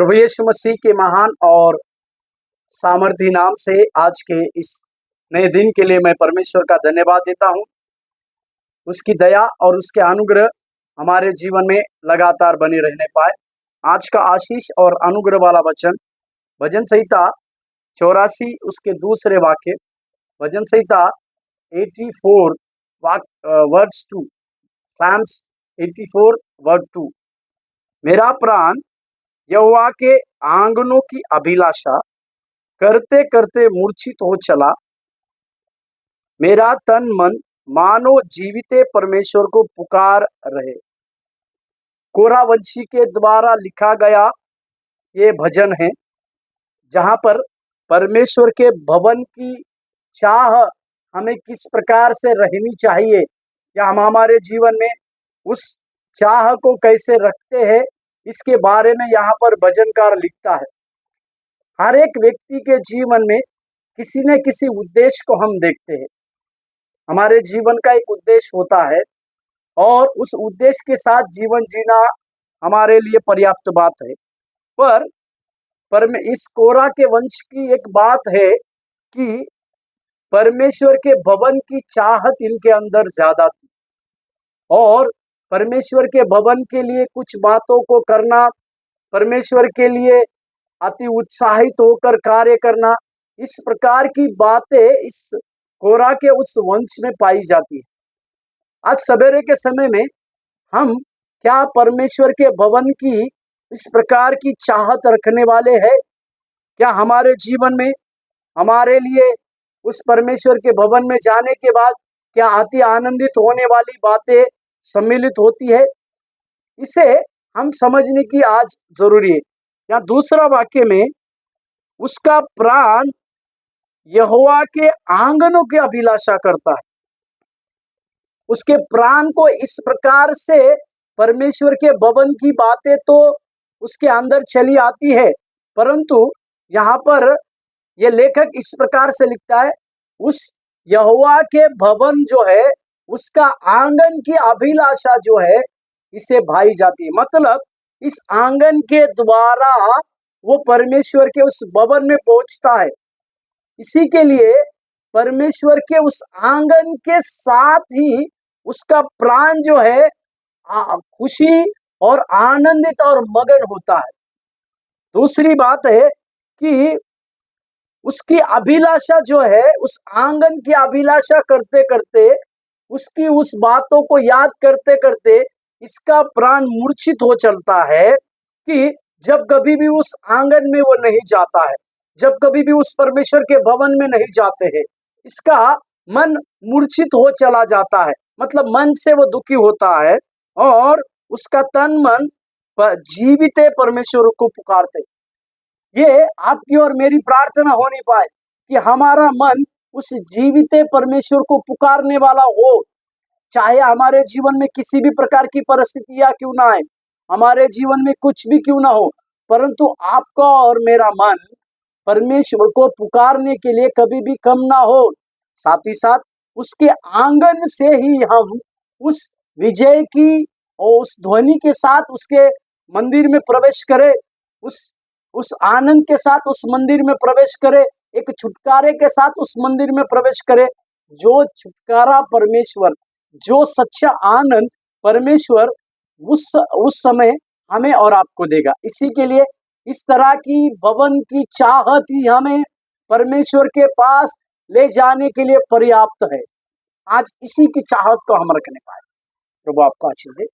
प्रभु यीशु मसीह के महान और सामर्थी नाम से आज के इस नए दिन के लिए मैं परमेश्वर का धन्यवाद देता हूं। उसकी दया और उसके अनुग्रह हमारे जीवन में लगातार बने रहने पाए। आज का आशीष और अनुग्रह वाला वचन भजन संहिता 84 उसके दूसरे वाक्य, भजन संहिता 84 वर्ड्स 2, साम्स 84 वर्ड 2। मेरा प्राण यहोवा के आंगनों की अभिलाषा करते करते मूर्छित हो चला। मेरा तन मन मानो जीविते परमेश्वर को पुकार रहे। कोरा वंशी के द्वारा लिखा गया ये भजन है, जहां पर परमेश्वर के भवन की चाह हमें किस प्रकार से रहनी चाहिए या हम हमारे जीवन में उस चाह को कैसे रखते हैं, इसके बारे में यहाँ पर भजनकार लिखता है। हर एक व्यक्ति के जीवन में किसी न किसी उद्देश्य को हम देखते हैं। हमारे जीवन का एक उद्देश्य होता है और उस उद्देश्य के साथ जीवन जीना हमारे लिए पर्याप्त बात है। पर इस कोरा के वंश की एक बात है कि परमेश्वर के भवन की चाहत इनके अंदर ज्यादा थी और परमेश्वर के भवन के लिए कुछ बातों को करना, परमेश्वर के लिए अति उत्साहित होकर कार्य करना, इस प्रकार की बातें इस कोरा के उस वंश में पाई जाती है। आज सवेरे के समय में हम क्या परमेश्वर के भवन की इस प्रकार की चाहत रखने वाले हैं? क्या हमारे जीवन में हमारे लिए उस परमेश्वर के भवन में जाने के बाद क्या अति आनंदित होने वाली बातें सम्मिलित होती है? इसे हम समझने की आज जरूरी है। यहाँ दूसरा वाक्य में उसका प्राण यहोवा के आंगनों की अभिलाषा करता है। उसके प्राण को इस प्रकार से परमेश्वर के भवन की बातें तो उसके अंदर चली आती है, परंतु यहाँ पर यह लेखक इस प्रकार से लिखता है, उस यहोवा के भवन जो है उसका आंगन की अभिलाषा जो है इसे भाई जाती है। मतलब इस आंगन के द्वारा वो परमेश्वर के उस भवन में पहुंचता है। इसी के लिए परमेश्वर के उस आंगन के साथ ही उसका प्राण जो है खुशी और आनंदित और मगन होता है। दूसरी बात है कि उसकी अभिलाषा जो है, उस आंगन की अभिलाषा करते करते, उसकी उस बातों को याद करते करते इसका प्राण मूर्छित हो चलता है कि जब कभी भी उस आंगन में वो नहीं जाता है, जब कभी भी उस परमेश्वर के भवन में नहीं जाते हैं, इसका मन मूर्छित हो चला जाता है। मतलब मन से वो दुखी होता है और उसका तन मन जीविते परमेश्वर को पुकारते। ये आपकी और मेरी प्रार्थना होनी पाए कि हमारा मन उस जीविते परमेश्वर को पुकारने वाला हो। चाहे हमारे जीवन में किसी भी प्रकार की परिस्थितियां क्यों ना आए, हमारे जीवन में कुछ भी क्यों ना हो, परंतु आपका और मेरा मन परमेश्वर को पुकारने के लिए कभी भी कम ना हो। साथ ही साथ उसके आंगन से ही हम उस विजय की और उस ध्वनि के साथ उसके मंदिर में प्रवेश करें, उस आनंद के साथ उस मंदिर में प्रवेश करे, एक छुटकारे के साथ उस मंदिर में प्रवेश करे। जो छुटकारा परमेश्वर, जो सच्चा आनंद परमेश्वर उस समय हमें और आपको देगा। इसी के लिए इस तरह की भवन की चाहत ही हमें परमेश्वर के पास ले जाने के लिए पर्याप्त है। आज इसी की चाहत को हम रखने पाए। प्रभु आपको आशीष दे।